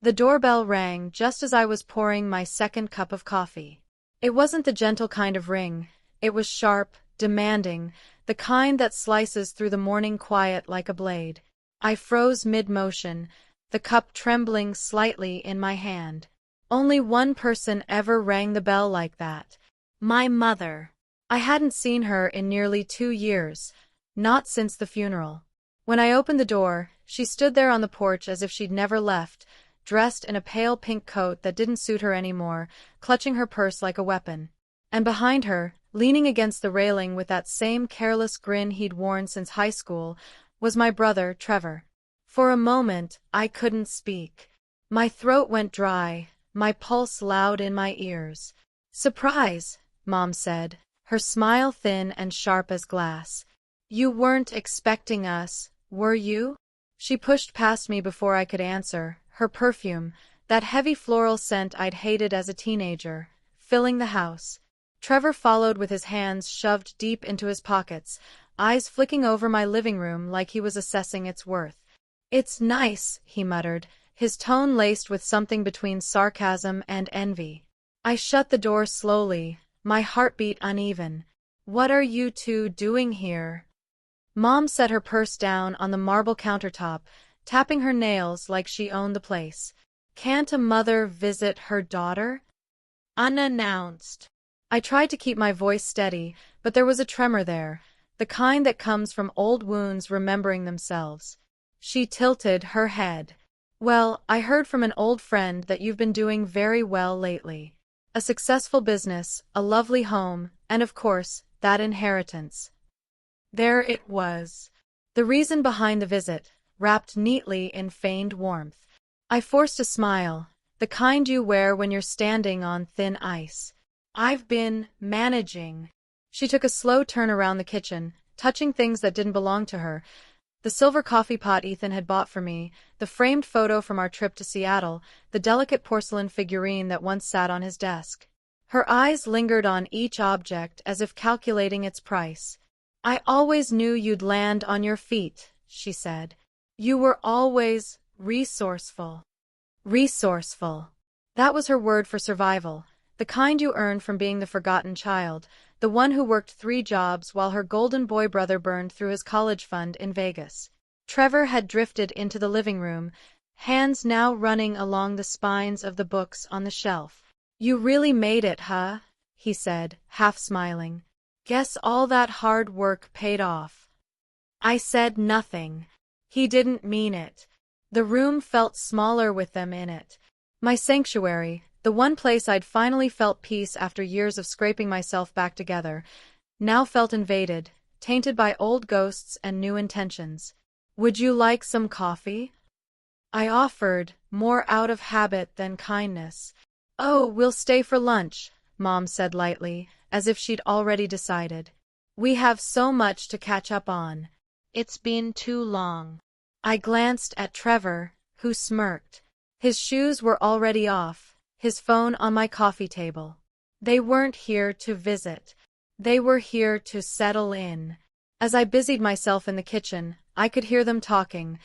The doorbell rang just as I was pouring my second cup of coffee. It wasn't the gentle kind of ring. It was sharp, demanding, the kind that slices through the morning quiet like a blade. I froze mid-motion, the cup trembling slightly in my hand. Only one person ever rang the bell like that. My mother. I hadn't seen her in nearly 2 years, not since the funeral. When I opened the door, she stood there on the porch as if she'd never left, dressed in a pale pink coat that didn't suit her anymore, clutching her purse like a weapon. And behind her, leaning against the railing with that same careless grin he'd worn since high school, was my brother, Trevor. For a moment, I couldn't speak. My throat went dry, my pulse loud in my ears. "Surprise," Mom said, her smile thin and sharp as glass. "You weren't expecting us, were you?" She pushed past me before I could answer, her perfume, that heavy floral scent I'd hated as a teenager, filling the house. Trevor followed with his hands shoved deep into his pockets, eyes flicking over my living room like he was assessing its worth. "It's nice," he muttered, his tone laced with something between sarcasm and envy. I shut the door slowly, my heartbeat uneven. "What are you two doing here?" Mom set her purse down on the marble countertop, tapping her nails like she owned the place. "Can't a mother visit her daughter?" Unannounced. I tried to keep my voice steady, but there was a tremor there, the kind that comes from old wounds remembering themselves. She tilted her head. "Well, I heard from an old friend that you've been doing very well lately. A successful business, a lovely home, and of course, that inheritance." There it was. The reason behind the visit, wrapped neatly in feigned warmth. I forced a smile, the kind you wear when you're standing on thin ice. "I've been managing." She took a slow turn around the kitchen, touching things that didn't belong to her. The silver coffee pot Ethan had bought for me, the framed photo from our trip to Seattle, the delicate porcelain figurine that once sat on his desk. Her eyes lingered on each object as if calculating its price. "I always knew you'd land on your feet," she said. "You were always resourceful." Resourceful. That was her word for survival, the kind you earn from being the forgotten child, the one who worked 3 jobs while her golden boy brother burned through his college fund in Vegas. Trevor had drifted into the living room, hands now running along the spines of the books on the shelf. "You really made it, huh?" he said, half smiling. "Guess all that hard work paid off." I said nothing. He didn't mean it. The room felt smaller with them in it. My sanctuary, the one place I'd finally felt peace after years of scraping myself back together, now felt invaded, tainted by old ghosts and new intentions. "Would you like some coffee?" I offered, more out of habit than kindness. "Oh, we'll stay for lunch," Mom said lightly, as if she'd already decided. "We have so much to catch up on. It's been too long." I glanced at Trevor, who smirked. His shoes were already off, his phone on my coffee table. They weren't here to visit. They were here to settle in. As I busied myself in the kitchen, I could hear them talking.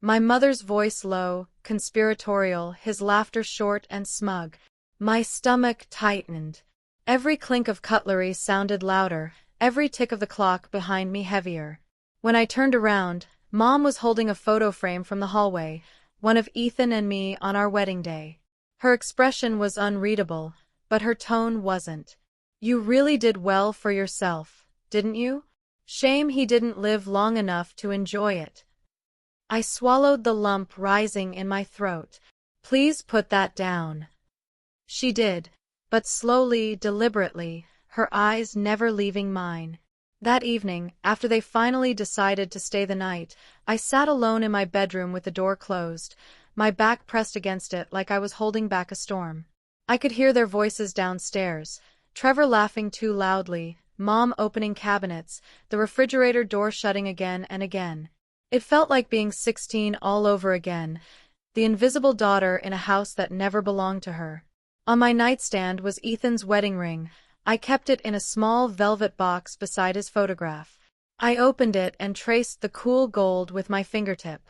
My mother's voice low, conspiratorial, his laughter short and smug. My stomach tightened. Every clink of cutlery sounded louder, every tick of the clock behind me heavier. When I turned around, Mom was holding a photo frame from the hallway, one of Ethan and me on our wedding day. Her expression was unreadable, but her tone wasn't. "You really did well for yourself, didn't you? Shame he didn't live long enough to enjoy it." I swallowed the lump rising in my throat. "Please put that down." She did, but slowly, deliberately, her eyes never leaving mine. That evening, after they finally decided to stay the night, I sat alone in my bedroom with the door closed, my back pressed against it like I was holding back a storm. I could hear their voices downstairs, Trevor laughing too loudly, Mom opening cabinets, the refrigerator door shutting again and again. It felt like being 16 all over again, the invisible daughter in a house that never belonged to her. On my nightstand was Ethan's wedding ring. I kept it in a small velvet box beside his photograph. I opened it and traced the cool gold with my fingertip.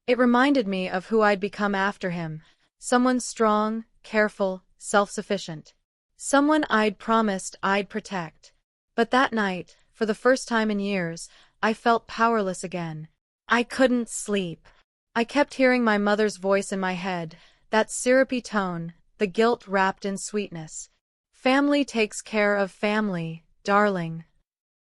It reminded me of who I'd become after him, Someone strong, careful, self-sufficient. Someone I'd promised I'd protect. But that night, for the first time in years, I felt powerless again. I couldn't sleep. I kept hearing my mother's voice in my head, that syrupy tone, the guilt wrapped in sweetness. Family takes care of family, darling.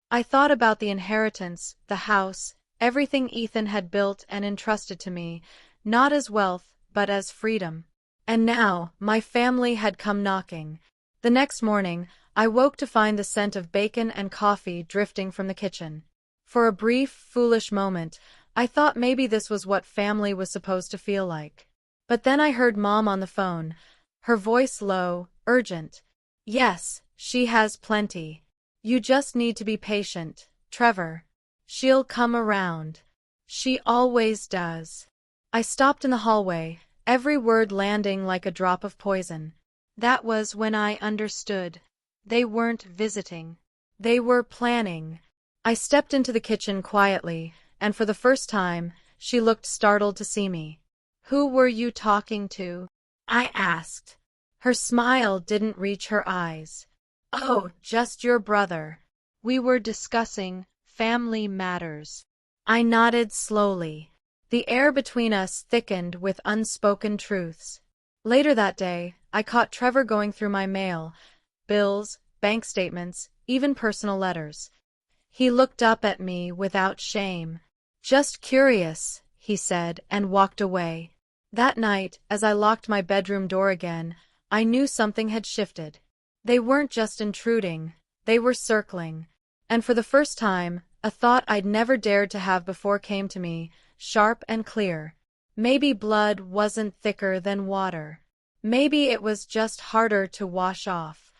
I thought about the inheritance, the house, everything Ethan had built and entrusted to me, not as wealth, but as freedom. And now, my family had come knocking. The next morning, I woke to find the scent of bacon and coffee drifting from the kitchen. For a brief, foolish moment, I thought maybe this was what family was supposed to feel like. But then I heard Mom on the phone, her voice low, urgent. Yes, she has plenty. You just need to be patient, Trevor. She'll come around. She always does. I stopped in the hallway, every word landing like a drop of poison. That was when I understood. They weren't visiting. They were planning. I stepped into the kitchen quietly, and for the first time, she looked startled to see me. Who were you talking to? I asked. Her smile didn't reach her eyes. Oh, just your brother. We were discussing family matters. I nodded slowly. The air between us thickened with unspoken truths. Later that day, I caught Trevor going through my mail, bills, bank statements, even personal letters. He looked up at me without shame. Just curious, he said, and walked away. That night, as I locked my bedroom door again, I knew something had shifted. They weren't just intruding, they were circling. And for the first time, a thought I'd never dared to have before came to me, sharp and clear. Maybe blood wasn't thicker than water. Maybe it was just harder to wash off.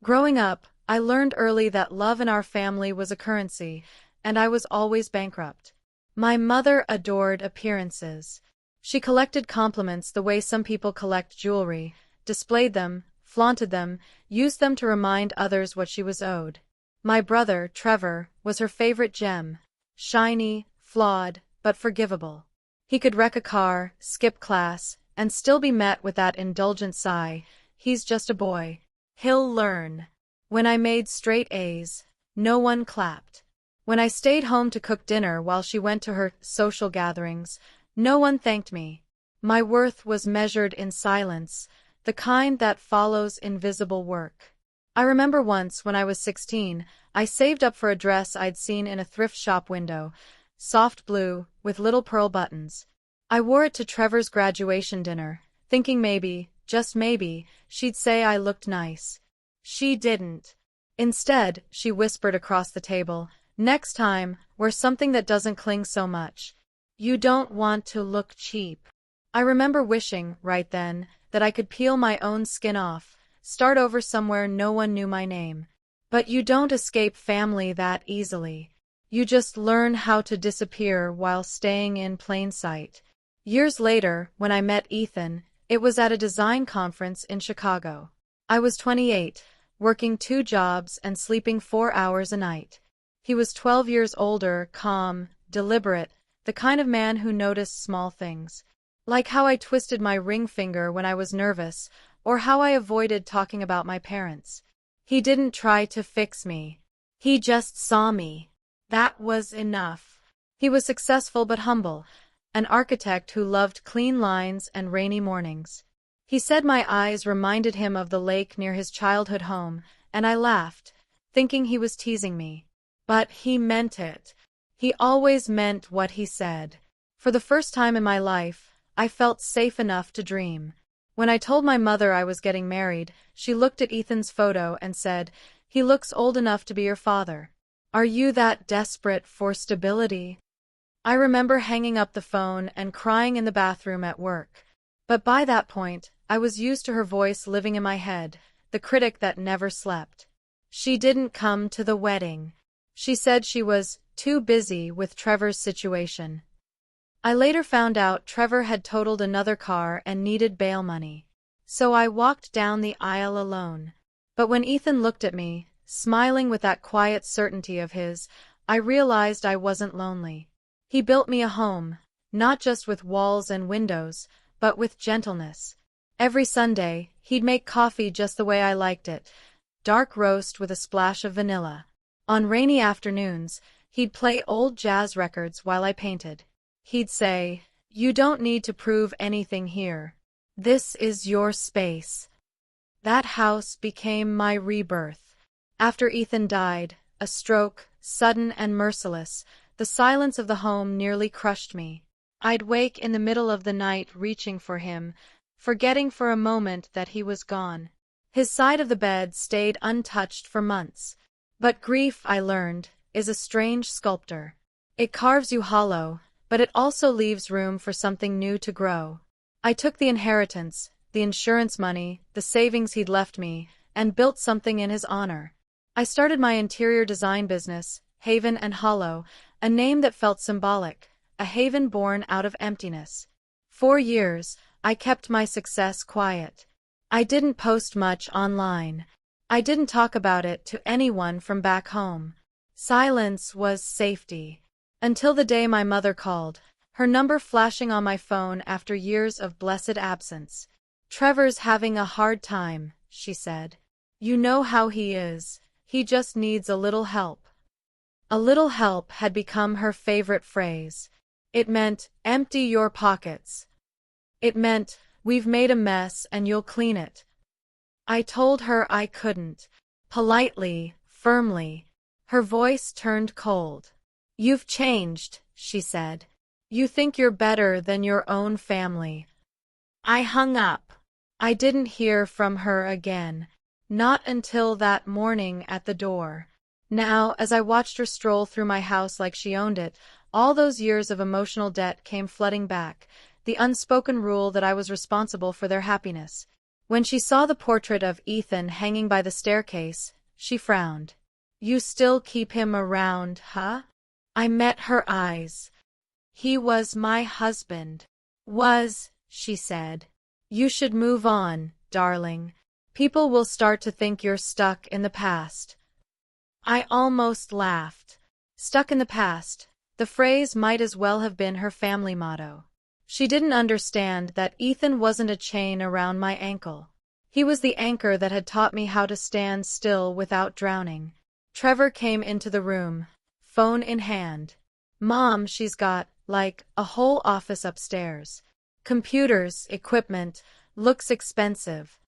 Growing up, I learned early that love in our family was a currency, and I was always bankrupt. My mother adored appearances. She collected compliments the way some people collect jewelry, displayed them, flaunted them, used them to remind others what she was owed. My brother, Trevor, was her favorite gem. Shiny, flawed, but forgivable. He could wreck a car, skip class, and still be met with that indulgent sigh, he's just a boy. He'll learn. When I made straight A's, no one clapped. When I stayed home to cook dinner while she went to her social gatherings, no one thanked me. My worth was measured in silence, the kind that follows invisible work. I remember once, when I was 16, I saved up for a dress I'd seen in a thrift shop window, soft blue, with little pearl buttons. I wore it to Trevor's graduation dinner, thinking maybe, just maybe, she'd say I looked nice. She didn't. Instead, she whispered across the table, next time, wear something that doesn't cling so much. You don't want to look cheap. I remember wishing, right then, that I could peel my own skin off, start over somewhere no one knew my name. But you don't escape family that easily. You just learn how to disappear while staying in plain sight. Years later, when I met Ethan, it was at a design conference in Chicago. I was 28, working 2 jobs and sleeping 4 hours a night. He was 12 years older, calm, deliberate, the kind of man who noticed small things. Like how I twisted my ring finger when I was nervous, or how I avoided talking about my parents. He didn't try to fix me. He just saw me. That was enough. He was successful but humble, an architect who loved clean lines and rainy mornings. He said my eyes reminded him of the lake near his childhood home, and I laughed, thinking he was teasing me. But he meant it. He always meant what he said. For the first time in my life, I felt safe enough to dream. When I told my mother I was getting married, she looked at Ethan's photo and said, "He looks old enough to be your father. Are you that desperate for stability?" I remember hanging up the phone and crying in the bathroom at work. But by that point, I was used to her voice living in my head, the critic that never slept. She didn't come to the wedding. She said she was too busy with Trevor's situation. I later found out Trevor had totaled another car and needed bail money. So I walked down the aisle alone. But when Ethan looked at me, smiling with that quiet certainty of his, I realized I wasn't lonely. He built me a home, not just with walls and windows, but with gentleness. Every Sunday, he'd make coffee just the way I liked it, dark roast with a splash of vanilla. On rainy afternoons, he'd play old jazz records while I painted. He'd say, "You don't need to prove anything here. This is your space." That house became my rebirth. After Ethan died, a stroke, sudden and merciless, the silence of the home nearly crushed me. I'd wake in the middle of the night reaching for him, forgetting for a moment that he was gone. His side of the bed stayed untouched for months. But grief, I learned, is a strange sculptor. It carves you hollow, but it also leaves room for something new to grow. I took the inheritance, the insurance money, the savings he'd left me, and built something in his honor. I started my interior design business, Haven and Hollow, a name that felt symbolic, a haven born out of emptiness. 4 years, I kept my success quiet. I didn't post much online. I didn't talk about it to anyone from back home. Silence was safety. Until the day my mother called, her number flashing on my phone after years of blessed absence. "Trevor's having a hard time," she said. "You know how he is. He just needs a little help." A little help had become her favorite phrase. It meant, empty your pockets. It meant, we've made a mess and you'll clean it. I told her I couldn't. Politely, firmly. Her voice turned cold. "You've changed," she said. "You think you're better than your own family." I hung up. I didn't hear from her again. Not until that morning at the door. Now, as I watched her stroll through my house like she owned it, all those years of emotional debt came flooding back, the unspoken rule that I was responsible for their happiness. When she saw the portrait of Ethan hanging by the staircase, she frowned. "You still keep him around, huh?" I met her eyes. "He was my husband." "Was," she said. "You should move on, darling. People will start to think you're stuck in the past." I almost laughed. Stuck in the past. The phrase might as well have been her family motto. She didn't understand that Ethan wasn't a chain around my ankle. He was the anchor that had taught me how to stand still without drowning. Trevor came into the room, phone in hand. "Mom, she's got, like, a whole office upstairs. Computers, equipment, looks expensive."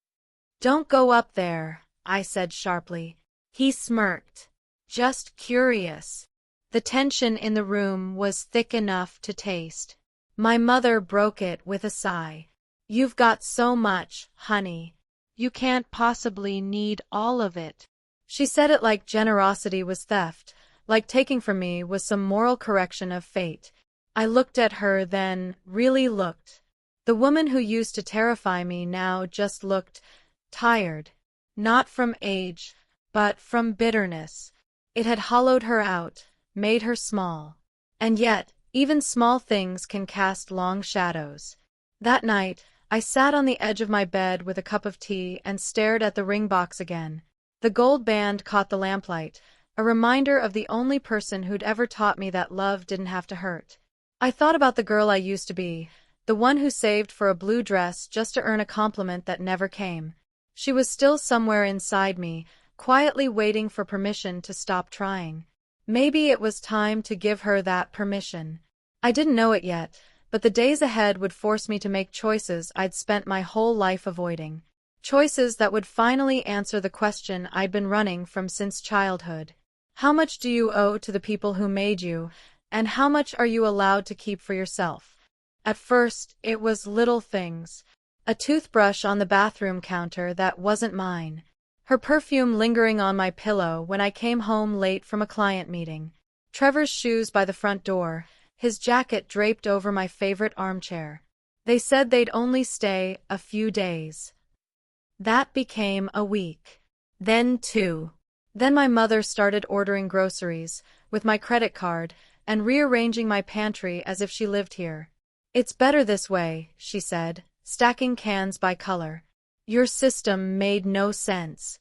"Don't go up there," I said sharply. He smirked. "Just curious." The tension in the room was thick enough to taste. My mother broke it with a sigh. "You've got so much, honey. You can't possibly need all of it." She said it like generosity was theft, like taking from me was some moral correction of fate. I looked at her then, really looked. The woman who used to terrify me now just looked tired. Not from age, but from bitterness. It had hollowed her out, made her small. And yet, even small things can cast long shadows. That night, I sat on the edge of my bed with a cup of tea and stared at the ring box again. The gold band caught the lamplight, a reminder of the only person who'd ever taught me that love didn't have to hurt. I thought about the girl I used to be, the one who saved for a blue dress just to earn a compliment that never came. She was still somewhere inside me, quietly waiting for permission to stop trying. Maybe it was time to give her that permission. I didn't know it yet, but the days ahead would force me to make choices I'd spent my whole life avoiding. Choices that would finally answer the question I'd been running from since childhood. How much do you owe to the people who made you, and how much are you allowed to keep for yourself? At first, it was little things. A toothbrush on the bathroom counter that wasn't mine. Her perfume lingering on my pillow when I came home late from a client meeting. Trevor's shoes by the front door, his jacket draped over my favorite armchair. They said they'd only stay a few days. That became a week. Then 2. Then my mother started ordering groceries, with my credit card, and rearranging my pantry as if she lived here. "It's better this way," she said, stacking cans by color. "Your system made no sense."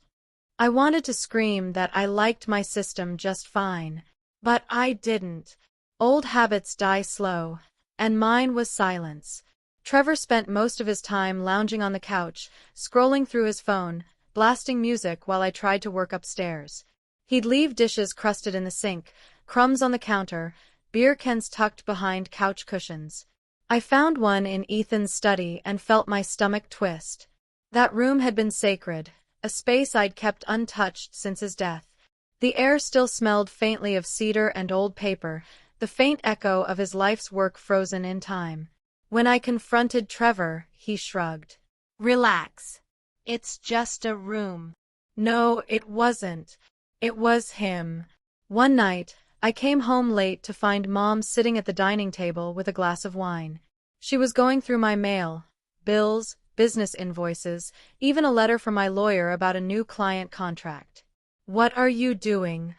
I wanted to scream that I liked my system just fine. But I didn't. Old habits die slow, and mine was silence. Trevor spent most of his time lounging on the couch, scrolling through his phone, blasting music while I tried to work upstairs. He'd leave dishes crusted in the sink, crumbs on the counter, beer cans tucked behind couch cushions. I found one in Ethan's study and felt my stomach twist. That room had been sacred, a space I'd kept untouched since his death. The air still smelled faintly of cedar and old paper, the faint echo of his life's work frozen in time. When I confronted Trevor, he shrugged. "Relax. It's just a room." No, it wasn't. It was him. One night, I came home late to find Mom sitting at the dining table with a glass of wine. She was going through my mail, bills, business invoices, even a letter from my lawyer about a new client contract. "What are you doing?"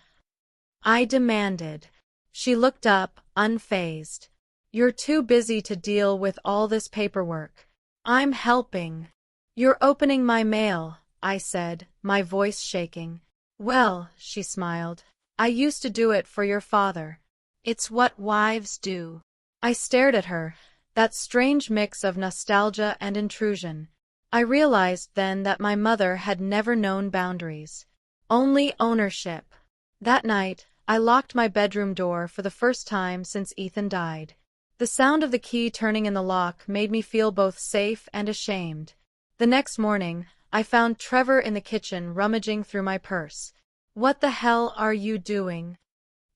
I demanded. She looked up, unfazed. "You're too busy to deal with all this paperwork." "I'm helping." "You're opening my mail," I said, my voice shaking. "Well," she smiled, "I used to do it for your father. It's what wives do." I stared at her, that strange mix of nostalgia and intrusion. I realized then that my mother had never known boundaries. Only ownership. That night, I locked my bedroom door for the first time since Ethan died. The sound of the key turning in the lock made me feel both safe and ashamed. The next morning, I found Trevor in the kitchen rummaging through my purse. "What the hell are you doing?"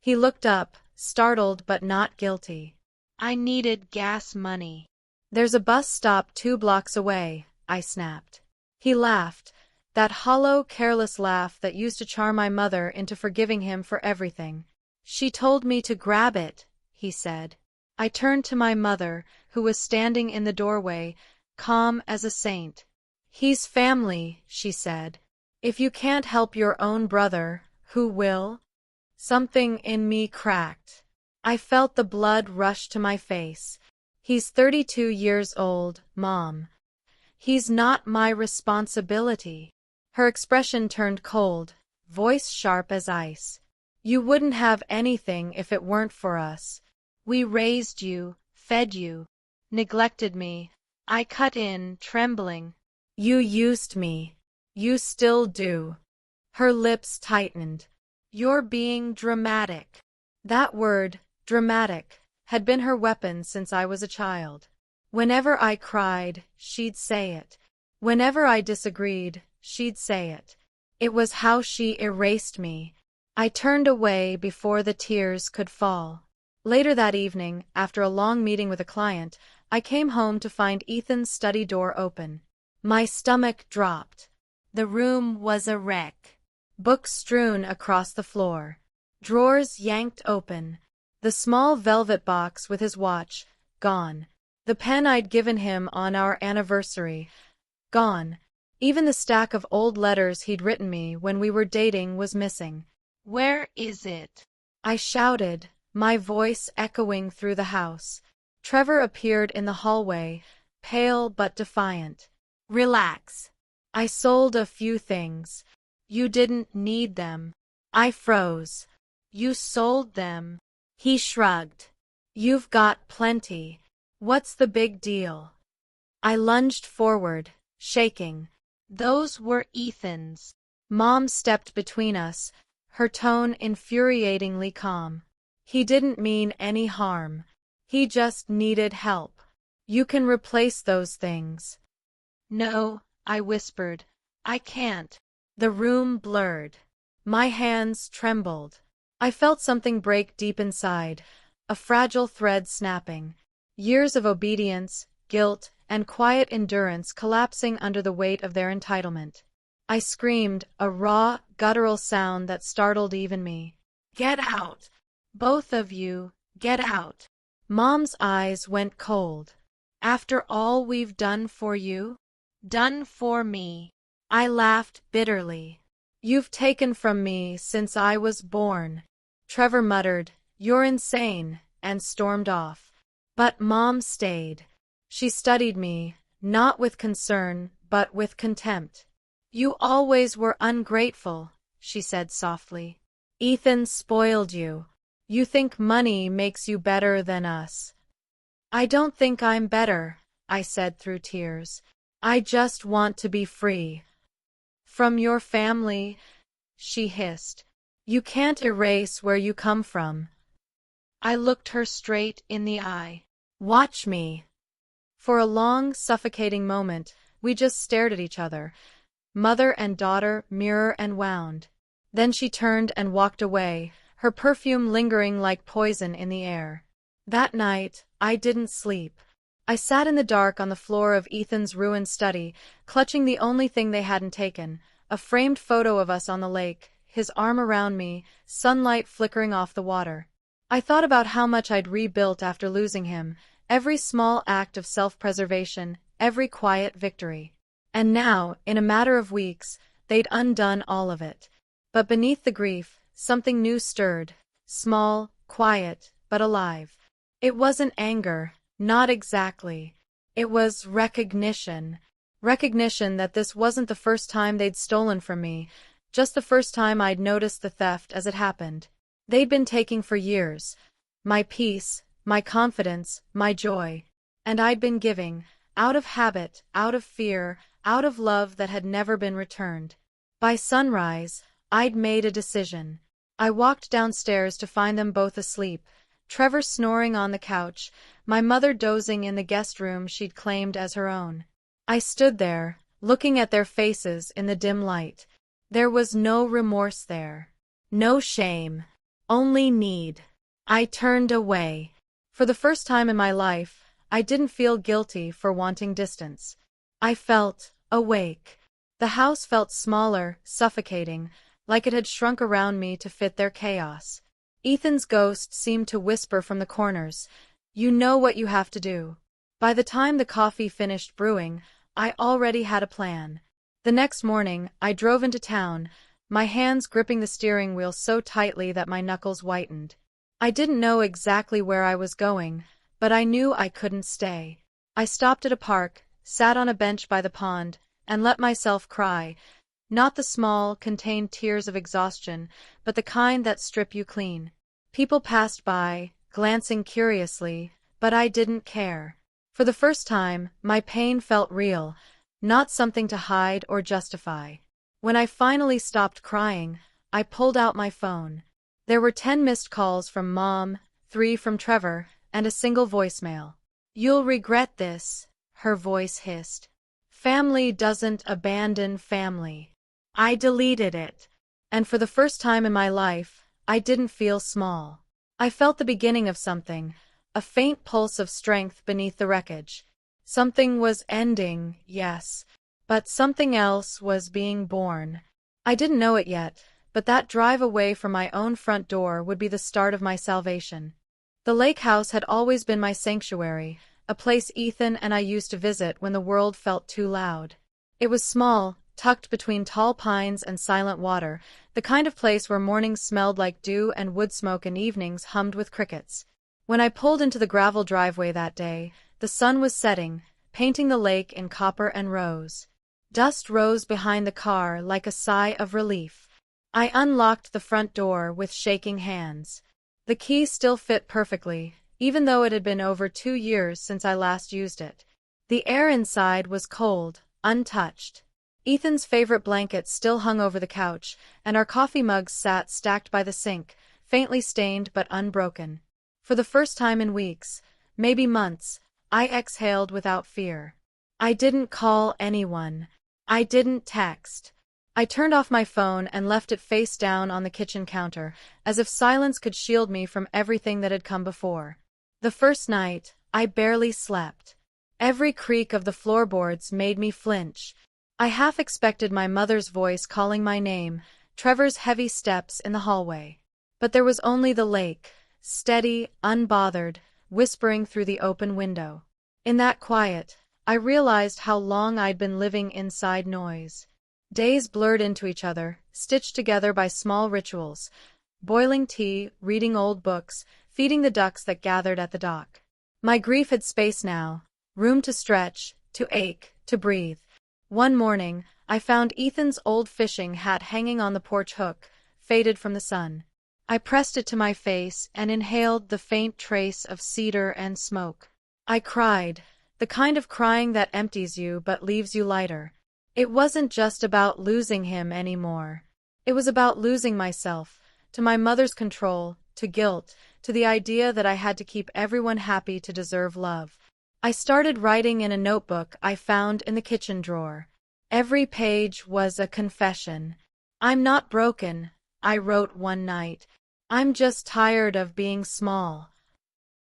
He looked up, startled but not guilty. "I needed gas money." "There's a bus stop 2 blocks away," I snapped. He laughed, that hollow, careless laugh that used to charm my mother into forgiving him for everything. "She told me to grab it," he said. I turned to my mother, who was standing in the doorway, calm as a saint. "He's family," she said. "If you can't help your own brother, who will?" Something in me cracked. I felt the blood rush to my face. "He's 32 years old, Mom. He's not my responsibility." Her expression turned cold, voice sharp as ice. "You wouldn't have anything if it weren't for us. We raised you, fed you, neglected me." I cut in, trembling. "You used me. You still do." Her lips tightened. "You're being dramatic." That word, dramatic, had been her weapon since I was a child. Whenever I cried, she'd say it. Whenever I disagreed, she'd say it. It was how she erased me. I turned away before the tears could fall. Later that evening, after a long meeting with a client, I came home to find Ethan's study door open. My stomach dropped. The room was a wreck. Books strewn across the floor. Drawers yanked open. The small velvet box with his watch, gone. The pen I'd given him on our anniversary, gone. Even the stack of old letters he'd written me when we were dating was missing. "Where is it?" I shouted, my voice echoing through the house. Trevor appeared in the hallway, pale but defiant. "Relax. I sold a few things. You didn't need them." I froze. "You sold them?" He shrugged. "You've got plenty. What's the big deal?" I lunged forward, shaking. "Those were Ethan's." Mom stepped between us, her tone infuriatingly calm. "He didn't mean any harm. He just needed help. You can replace those things." "No," I whispered. "I can't." The room blurred. My hands trembled. I felt something break deep inside, a fragile thread snapping. Years of obedience, guilt, and quiet endurance collapsing under the weight of their entitlement. I screamed, a raw, guttural sound that startled even me. "Get out! Both of you, get out!" Mom's eyes went cold. "After all we've done for you?" "Done for me." I laughed bitterly. "You've taken from me since I was born." Trevor muttered, "You're insane," and stormed off. But Mom stayed. She studied me, not with concern, but with contempt. "You always were ungrateful," she said softly. "Ethan spoiled you. You think money makes you better than us." "I don't think I'm better," I said through tears. I just want to be free. From your family, she hissed. You can't erase where you come from. I looked her straight in the eye. Watch me. For a long, suffocating moment, we just stared at each other, mother and daughter, mirror and wound. Then she turned and walked away, her perfume lingering like poison in the air. That night, I didn't sleep. I sat in the dark on the floor of Ethan's ruined study, clutching the only thing they hadn't taken, a framed photo of us on the lake, his arm around me, sunlight flickering off the water. I thought about how much I'd rebuilt after losing him, every small act of self-preservation, every quiet victory. And now, in a matter of weeks, they'd undone all of it. But beneath the grief, something new stirred, small, quiet, but alive. It wasn't anger, not exactly. It was recognition. Recognition that this wasn't the first time they'd stolen from me, just the first time I'd noticed the theft as it happened. They'd been taking for years. My peace, my confidence, my joy. And I'd been giving, out of habit, out of fear, out of love that had never been returned. By sunrise, I'd made a decision. I walked downstairs to find them both asleep, Trevor snoring on the couch, my mother dozing in the guest room she'd claimed as her own. I stood there, looking at their faces in the dim light. There was no remorse there. No shame. Only need. I turned away. For the first time in my life, I didn't feel guilty for wanting distance. I felt awake. The house felt smaller, suffocating, like it had shrunk around me to fit their chaos. Ethan's ghost seemed to whisper from the corners, "You know what you have to do." By the time the coffee finished brewing, I already had a plan. The next morning, I drove into town, my hands gripping the steering wheel so tightly that my knuckles whitened. I didn't know exactly where I was going, but I knew I couldn't stay. I stopped at a park, sat on a bench by the pond, and let myself cry. Not the small, contained tears of exhaustion, but the kind that strip you clean. People passed by, glancing curiously, but I didn't care. For the first time, my pain felt real, not something to hide or justify. When I finally stopped crying, I pulled out my phone. There were 10 missed calls from Mom, 3 from Trevor, and a single voicemail. "You'll regret this," her voice hissed. "Family doesn't abandon family." I deleted it. And for the first time in my life, I didn't feel small. I felt the beginning of something, a faint pulse of strength beneath the wreckage. Something was ending, yes, but something else was being born. I didn't know it yet, but that drive away from my own front door would be the start of my salvation. The lake house had always been my sanctuary, a place Ethan and I used to visit when the world felt too loud. It was small, tucked between tall pines and silent water, the kind of place where mornings smelled like dew and wood smoke and evenings hummed with crickets. When I pulled into the gravel driveway that day, the sun was setting, painting the lake in copper and rose. Dust rose behind the car like a sigh of relief. I unlocked the front door with shaking hands. The key still fit perfectly, even though it had been over 2 years since I last used it. The air inside was cold, untouched. Ethan's favorite blanket still hung over the couch, and our coffee mugs sat stacked by the sink, faintly stained but unbroken. For the first time in weeks, maybe months, I exhaled without fear. I didn't call anyone. I didn't text. I turned off my phone and left it face down on the kitchen counter, as if silence could shield me from everything that had come before. The first night, I barely slept. Every creak of the floorboards made me flinch. I half expected my mother's voice calling my name, Trevor's heavy steps in the hallway. But there was only the lake, steady, unbothered, whispering through the open window. In that quiet, I realized how long I'd been living inside noise. Days blurred into each other, stitched together by small rituals. Boiling tea, reading old books, feeding the ducks that gathered at the dock. My grief had space now, room to stretch, to ache, to breathe. One morning, I found Ethan's old fishing hat hanging on the porch hook, faded from the sun. I pressed it to my face and inhaled the faint trace of cedar and smoke. I cried, The kind of crying that empties you but leaves you lighter. It wasn't just about losing him anymore. It was about losing myself, to my mother's control, to guilt, to the idea that I had to keep everyone happy to deserve love. I started writing in a notebook I found in the kitchen drawer. Every page was a confession. I'm not broken, I wrote one night. I'm just tired of being small.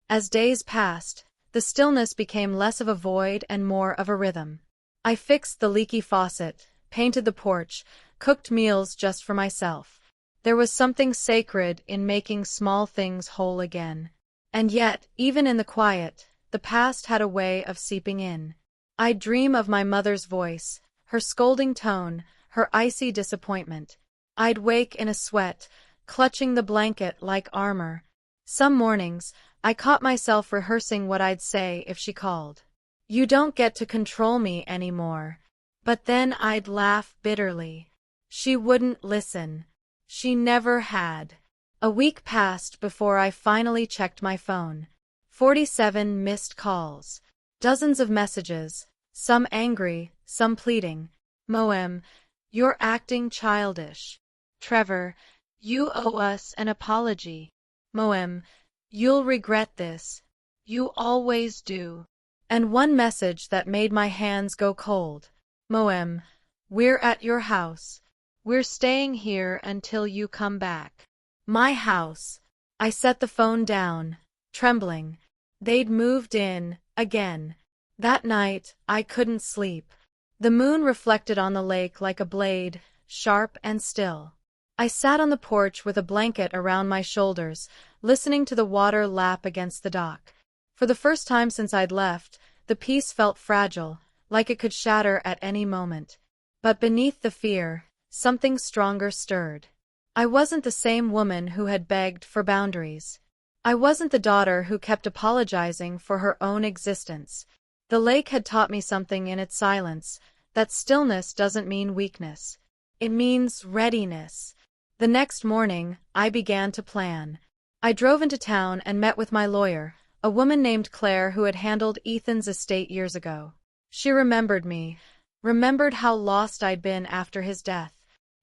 As days passed, the stillness became less of a void and more of a rhythm. I fixed the leaky faucet, painted the porch, cooked meals just for myself. There was something sacred in making small things whole again. And yet, even in the quiet, the past had a way of seeping in. I'd dream of my mother's voice, her scolding tone, her icy disappointment. I'd wake in a sweat, clutching the blanket like armor. Some mornings, I caught myself rehearsing what I'd say if she called. "You don't get to control me anymore." But then I'd laugh bitterly. She wouldn't listen. She never had. A week passed before I finally checked my phone. 47 missed calls. Dozens of messages, some angry, some pleading. "Moem, you're acting childish." "Trevor, you owe us an apology." "Moem, you'll regret this. You always do." And one message that made my hands go cold. "Moem, we're at your house. We're staying here until you come back." My house. I set the phone down, trembling. They'd moved in, again. That night, I couldn't sleep. The moon reflected on the lake like a blade, sharp and still. I sat on the porch with a blanket around my shoulders, listening to the water lap against the dock. For the first time since I'd left, the peace felt fragile, like it could shatter at any moment. But beneath the fear, something stronger stirred. I wasn't the same woman who had begged for boundaries. I wasn't the daughter who kept apologizing for her own existence. The lake had taught me something in its silence, that stillness doesn't mean weakness. It means readiness. The next morning, I began to plan. I drove into town and met with my lawyer, a woman named Claire who had handled Ethan's estate years ago. She remembered me, remembered how lost I'd been after his death.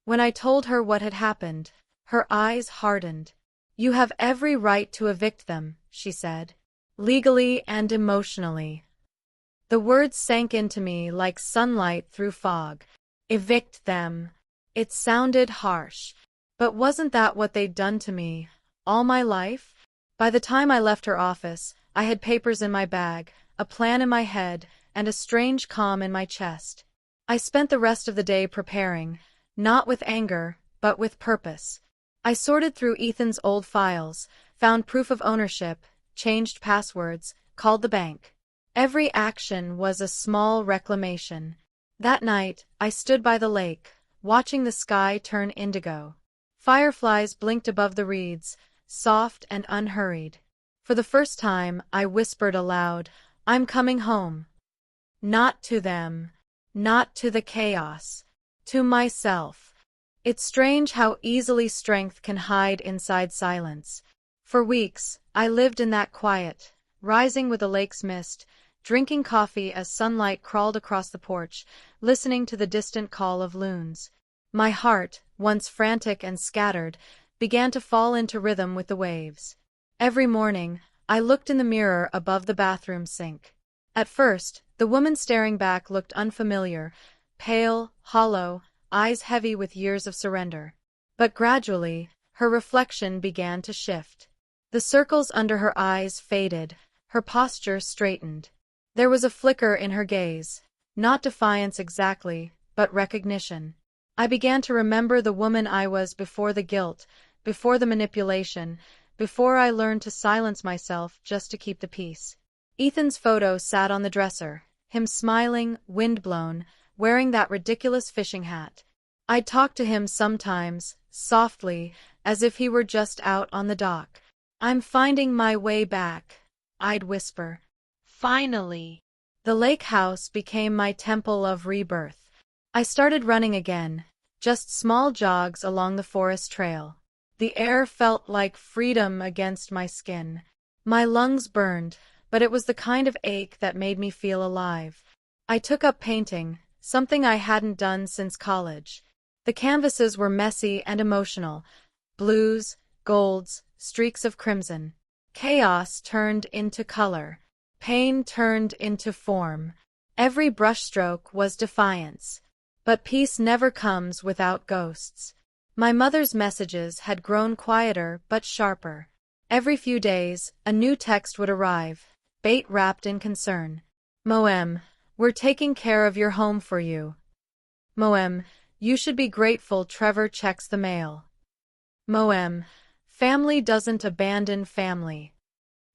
When I told her what had happened, her eyes hardened. "You have every right to evict them," she said. "Legally and emotionally." The words sank into me like sunlight through fog. Evict them. It sounded harsh. But wasn't that what they'd done to me, all my life? By the time I left her office, I had papers in my bag, a plan in my head, and a strange calm in my chest. I spent the rest of the day preparing, not with anger, but with purpose. I sorted through Ethan's old files, found proof of ownership, changed passwords, called the bank. Every action was a small reclamation. That night, I stood by the lake, watching the sky turn indigo. Fireflies blinked above the reeds, soft and unhurried. For the first time, I whispered aloud, "I'm coming home." Not to them. Not to the chaos. To myself. It's strange how easily strength can hide inside silence. For weeks, I lived in that quiet, rising with the lake's mist, drinking coffee as sunlight crawled across the porch, listening to the distant call of loons. My heart, once frantic and scattered, began to fall into rhythm with the waves. Every morning, I looked in the mirror above the bathroom sink. At first, the woman staring back looked unfamiliar, pale, hollow, eyes heavy with years of surrender. But gradually, her reflection began to shift. The circles under her eyes faded, her posture straightened. There was a flicker in her gaze, not defiance exactly, but recognition. I began to remember the woman I was before the guilt, before the manipulation, before I learned to silence myself just to keep the peace. Ethan's photo sat on the dresser, him smiling, windblown, wearing that ridiculous fishing hat. I'd talk to him sometimes, softly, as if he were just out on the dock. "I'm finding my way back," I'd whisper. Finally. The lake house became my temple of rebirth. I started running again, just small jogs along the forest trail. The air felt like freedom against my skin. My lungs burned, but it was the kind of ache that made me feel alive. I took up painting, something I hadn't done since college. The canvases were messy and emotional. Blues, golds, streaks of crimson. Chaos turned into color. Pain turned into form. Every brushstroke was defiance. But peace never comes without ghosts. My mother's messages had grown quieter but sharper. Every few days, a new text would arrive, bait wrapped in concern. Moem, we're taking care of your home for you. Moem, you should be grateful Trevor checks the mail. Moem, family doesn't abandon family.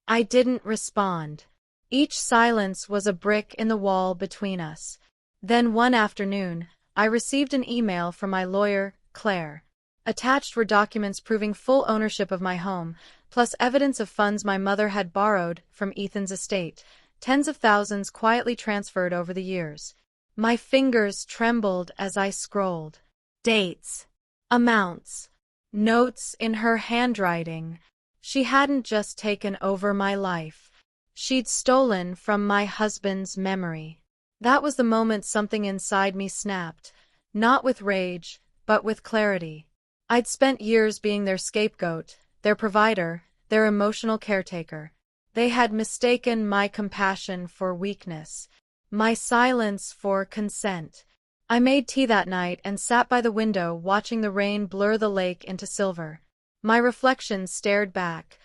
I didn't respond. Each silence was a brick in the wall between us. Then one afternoon, I received an email from my lawyer, Claire. Attached were documents proving full ownership of my home, plus evidence of funds my mother had borrowed from Ethan's estate, tens of thousands quietly transferred over the years. My fingers trembled as I scrolled. Dates. Amounts. Notes in her handwriting. She hadn't just taken over my life. She'd stolen from my husband's memory. That was the moment something inside me snapped, not with rage, but with clarity. I'd spent years being their scapegoat, their provider, their emotional caretaker. They had mistaken my compassion for weakness, my silence for consent. I made tea that night and sat by the window watching the rain blur the lake into silver. My reflection stared back,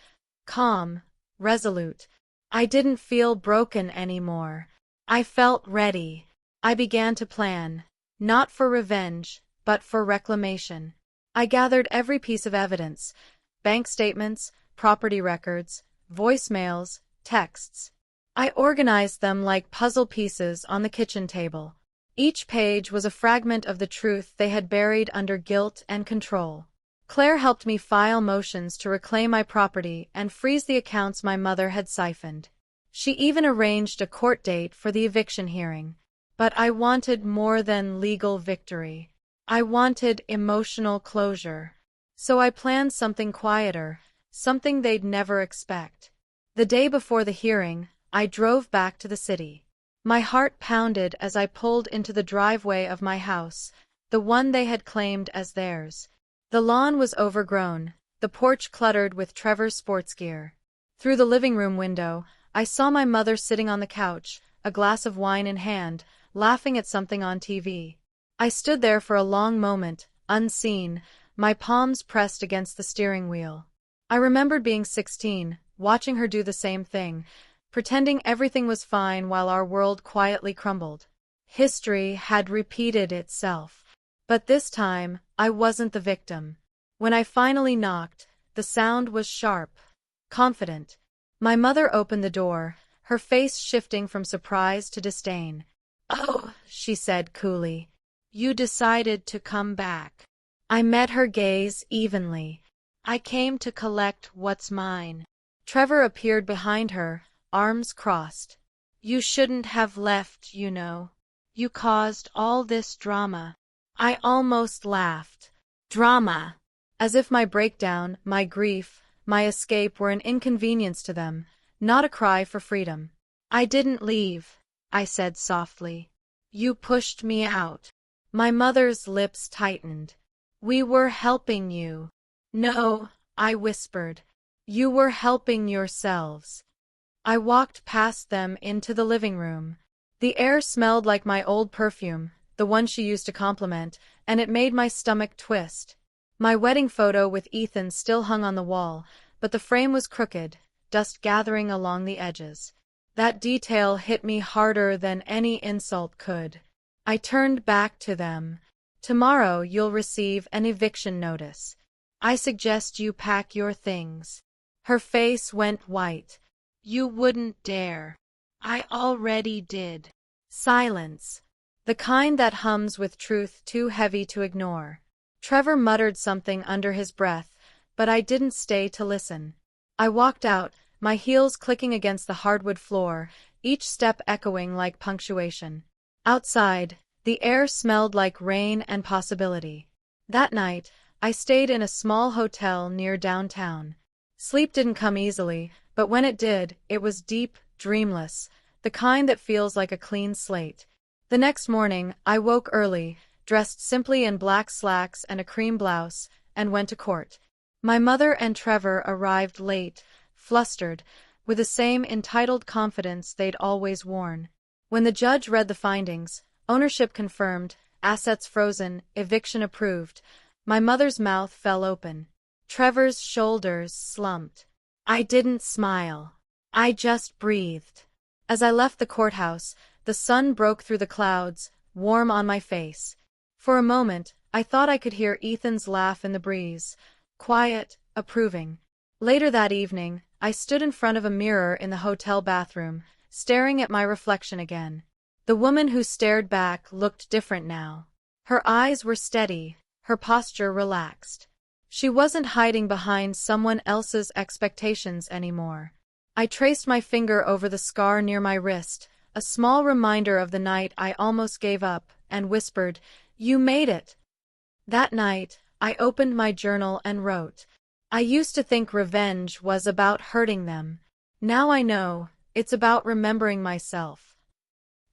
calm, resolute. I didn't feel broken anymore. I felt ready. I began to plan, not for revenge, but for reclamation. I gathered every piece of evidence: bank statements, property records, voicemails, texts. I organized them like puzzle pieces on the kitchen table. Each page was a fragment of the truth they had buried under guilt and control. Claire helped me file motions to reclaim my property and freeze the accounts my mother had siphoned. She even arranged a court date for the eviction hearing. But I wanted more than legal victory. I wanted emotional closure. So I planned something quieter, something they'd never expect. The day before the hearing, I drove back to the city. My heart pounded as I pulled into the driveway of my house, the one they had claimed as theirs. The lawn was overgrown, the porch cluttered with Trevor's sports gear. Through the living room window, I saw my mother sitting on the couch, a glass of wine in hand, laughing at something on TV. I stood there for a long moment, unseen, my palms pressed against the steering wheel. I remembered being 16, watching her do the same thing, pretending everything was fine while our world quietly crumbled. History had repeated itself. But this time, I wasn't the victim. When I finally knocked, the sound was sharp, confident. My mother opened the door, her face shifting from surprise to disdain. "Oh," she said coolly. "You decided to come back." I met her gaze evenly. "I came to collect what's mine." Trevor appeared behind her, arms crossed. "You shouldn't have left, you know. You caused all this drama." I almost laughed. Drama! As if my breakdown, my grief, my escape were an inconvenience to them, not a cry for freedom. "I didn't leave," I said softly. "You pushed me out." My mother's lips tightened. "We were helping you." "No," I whispered. "You were helping yourselves." I walked past them into the living room. The air smelled like my old perfume, the one she used to compliment, and it made my stomach twist. My wedding photo with Ethan still hung on the wall, but the frame was crooked, dust gathering along the edges. That detail hit me harder than any insult could. I turned back to them. "Tomorrow you'll receive an eviction notice. I suggest you pack your things." Her face went white. "You wouldn't dare." "I already did." Silence. The kind that hums with truth too heavy to ignore. Trevor muttered something under his breath, but I didn't stay to listen. I walked out, my heels clicking against the hardwood floor, each step echoing like punctuation. Outside, the air smelled like rain and possibility. That night, I stayed in a small hotel near downtown. Sleep didn't come easily, but when it did, it was deep, dreamless, the kind that feels like a clean slate. The next morning, I woke early, dressed simply in black slacks and a cream blouse, and went to court. My mother and Trevor arrived late, flustered, with the same entitled confidence they'd always worn. When the judge read the findings, ownership confirmed, assets frozen, eviction approved, my mother's mouth fell open. Trevor's shoulders slumped. I didn't smile. I just breathed. As I left the courthouse, the sun broke through the clouds, warm on my face. For a moment, I thought I could hear Ethan's laugh in the breeze, quiet, approving. Later that evening, I stood in front of a mirror in the hotel bathroom, staring at my reflection again. The woman who stared back looked different now. Her eyes were steady, her posture relaxed. She wasn't hiding behind someone else's expectations anymore. I traced my finger over the scar near my wrist, a small reminder of the night I almost gave up, and whispered, "You made it." That night, I opened my journal and wrote. I used to think revenge was about hurting them. Now I know, it's about remembering myself.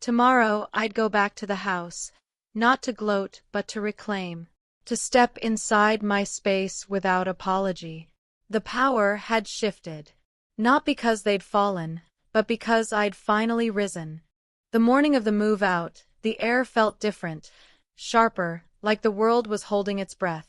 Tomorrow, I'd go back to the house, not to gloat but to reclaim, to step inside my space without apology. The power had shifted. Not because they'd fallen, but because I'd finally risen. The morning of the move out, the air felt different, sharper, like the world was holding its breath.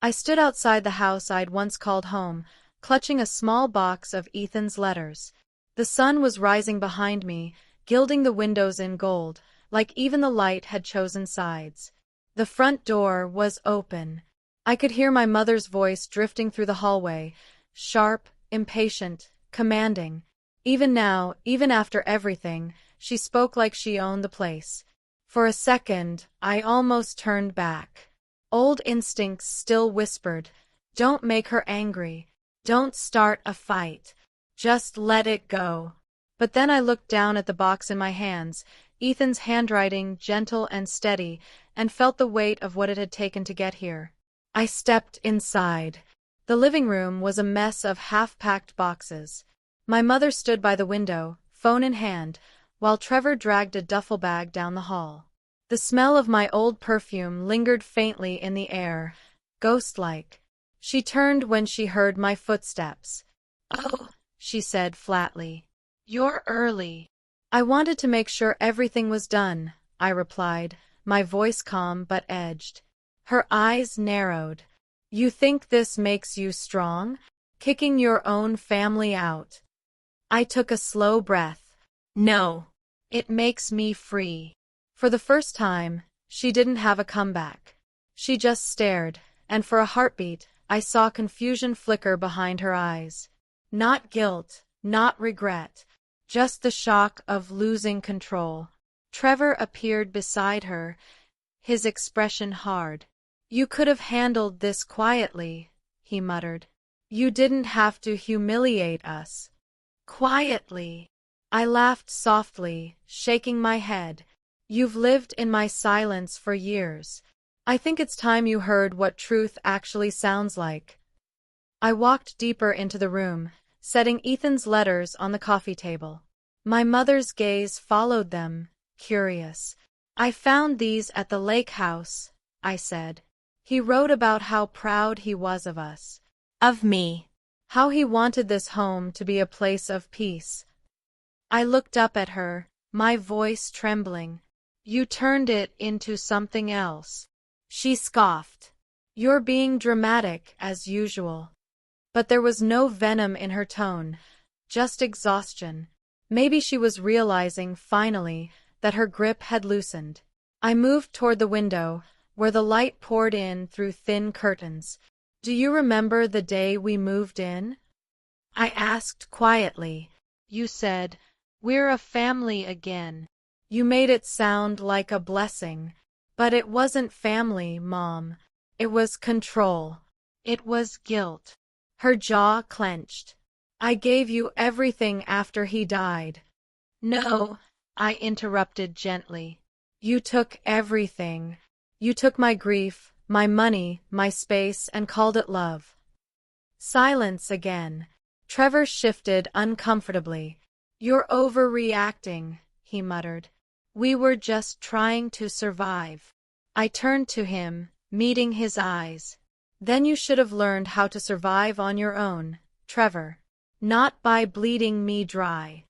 I stood outside the house I'd once called home, clutching a small box of Ethan's letters. The sun was rising behind me, gilding the windows in gold, like even the light had chosen sides. The front door was open. I could hear my mother's voice drifting through the hallway, sharp, impatient, commanding. Even now, even after everything, she spoke like she owned the place. For a second, I almost turned back. Old instincts still whispered, "Don't make her angry. Don't start a fight. Just let it go." But then I looked down at the box in my hands, Ethan's handwriting gentle and steady, and felt the weight of what it had taken to get here. I stepped inside. The living room was a mess of half-packed boxes. My mother stood by the window, phone in hand, while Trevor dragged a duffel bag down the hall. The smell of my old perfume lingered faintly in the air, ghost-like. She turned when she heard my footsteps. "Oh," she said flatly. "You're early." "I wanted to make sure everything was done," I replied, my voice calm but edged. Her eyes narrowed. "You think this makes you strong? Kicking your own family out?" I took a slow breath. "No. It makes me free." For the first time, she didn't have a comeback. She just stared, and for a heartbeat, I saw confusion flicker behind her eyes. Not guilt, not regret, just the shock of losing control. Trevor appeared beside her, his expression hard. "You could have handled this quietly," he muttered. "You didn't have to humiliate us." "Quietly." I laughed softly, shaking my head. "You've lived in my silence for years. I think it's time you heard what truth actually sounds like." I walked deeper into the room, setting Ethan's letters on the coffee table. My mother's gaze followed them, curious. "I found these at the lake house," I said. "He wrote about how proud he was of us. Of me. How he wanted this home to be a place of peace." I looked up at her, my voice trembling. "You turned it into something else." She scoffed. "You're being dramatic, as usual." But there was no venom in her tone, just exhaustion. Maybe she was realizing, finally, that her grip had loosened. I moved toward the window, where the light poured in through thin curtains. "Do you remember the day we moved in?" I asked quietly. "You said, 'We're a family again.' You made it sound like a blessing. But it wasn't family, Mom. It was control. It was guilt." Her jaw clenched. "I gave you everything after he died." "No," I interrupted gently. "You took everything. You took my grief, my money, my space, and called it love." Silence again. Trevor shifted uncomfortably. "You're overreacting," he muttered. "We were just trying to survive." I turned to him, meeting his eyes. "Then you should have learned how to survive on your own, Trevor. Not by bleeding me dry."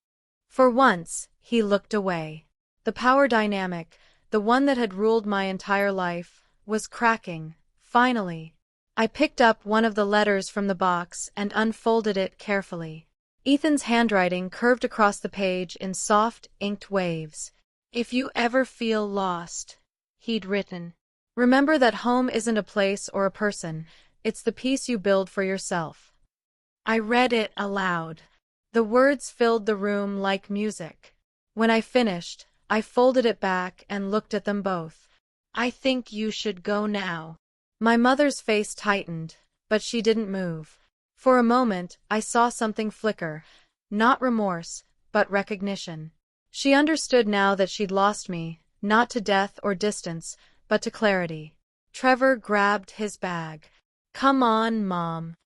For once, he looked away. The power dynamic, the one that had ruled my entire life, was cracking, finally. I picked up one of the letters from the box and unfolded it carefully. Ethan's handwriting curved across the page in soft, inked waves. "If you ever feel lost," he'd written, "remember that home isn't a place or a person, it's the peace you build for yourself." I read it aloud. The words filled the room like music. When I finished, I folded it back and looked at them both. "I think you should go now." My mother's face tightened, but she didn't move. For a moment, I saw something flicker. Not remorse, but recognition. She understood now that she'd lost me, not to death or distance, but to clarity. Trevor grabbed his bag. "Come on, Mom."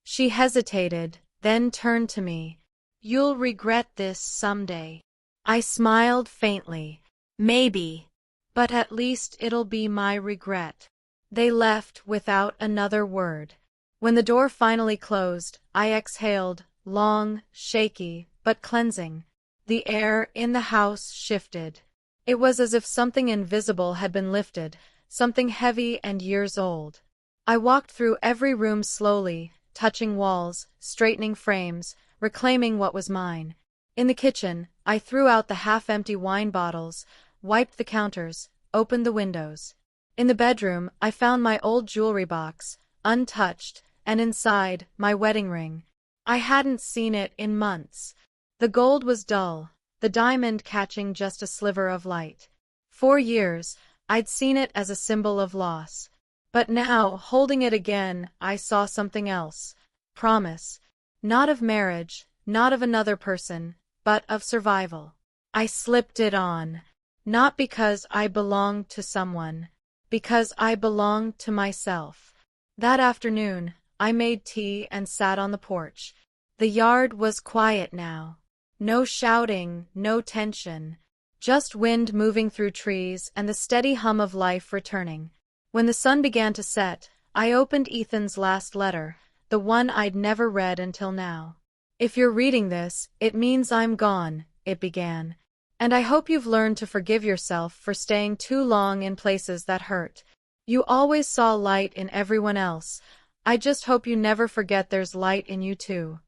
She hesitated, then turned to me. "You'll regret this someday." I smiled faintly. "Maybe. But at least it'll be my regret." They left without another word. When the door finally closed, I exhaled, long, shaky, but cleansing. The air in the house shifted. It was as if something invisible had been lifted, something heavy and years old. I walked through every room slowly, touching walls, straightening frames, reclaiming what was mine. In the kitchen, I threw out the half-empty wine bottles, wiped the counters, opened the windows. In the bedroom, I found my old jewelry box, untouched, and inside, my wedding ring. I hadn't seen it in months. The gold was dull, the diamond catching just a sliver of light. For years, I'd seen it as a symbol of loss. But now, holding it again, I saw something else. Promise. Not of marriage, not of another person, but of survival. I slipped it on. Not because I belonged to someone. Because I belonged to myself. That afternoon, I made tea and sat on the porch. The yard was quiet now. No shouting, no tension. Just wind moving through trees and the steady hum of life returning. When the sun began to set, I opened Ethan's last letter, the one I'd never read until now. "If you're reading this, it means I'm gone," it began. "And I hope you've learned to forgive yourself for staying too long in places that hurt. You always saw light in everyone else. I just hope you never forget there's light in you too."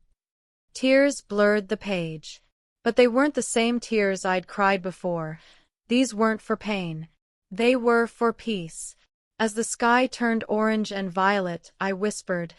Tears blurred the page. But they weren't the same tears I'd cried before. These weren't for pain. They were for peace. As the sky turned orange and violet, I whispered,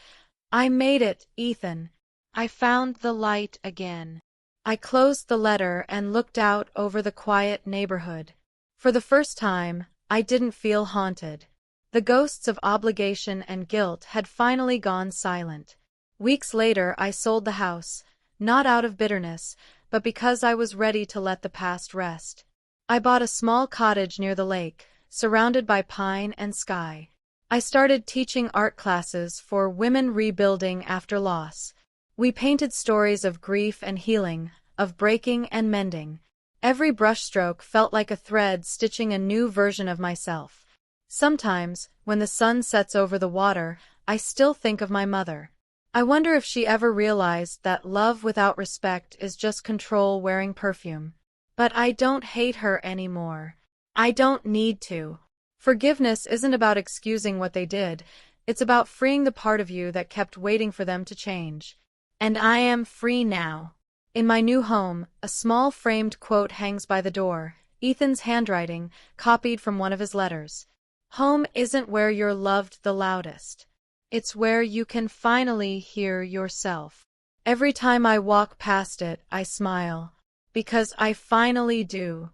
"I made it, Ethan. I found the light again." I closed the letter and looked out over the quiet neighborhood. For the first time, I didn't feel haunted. The ghosts of obligation and guilt had finally gone silent. Weeks later, I sold the house, not out of bitterness, but because I was ready to let the past rest. I bought a small cottage near the lake, surrounded by pine and sky. I started teaching art classes for women rebuilding after loss. We painted stories of grief and healing, of breaking and mending. Every brushstroke felt like a thread stitching a new version of myself. Sometimes, when the sun sets over the water, I still think of my mother. I wonder if she ever realized that love without respect is just control wearing perfume. But I don't hate her anymore. I don't need to. Forgiveness isn't about excusing what they did. It's about freeing the part of you that kept waiting for them to change. And I am free now. In my new home, a small framed quote hangs by the door, Ethan's handwriting, copied from one of his letters. "Home isn't where you're loved the loudest. It's where you can finally hear yourself." Every time I walk past it, I smile. Because I finally do.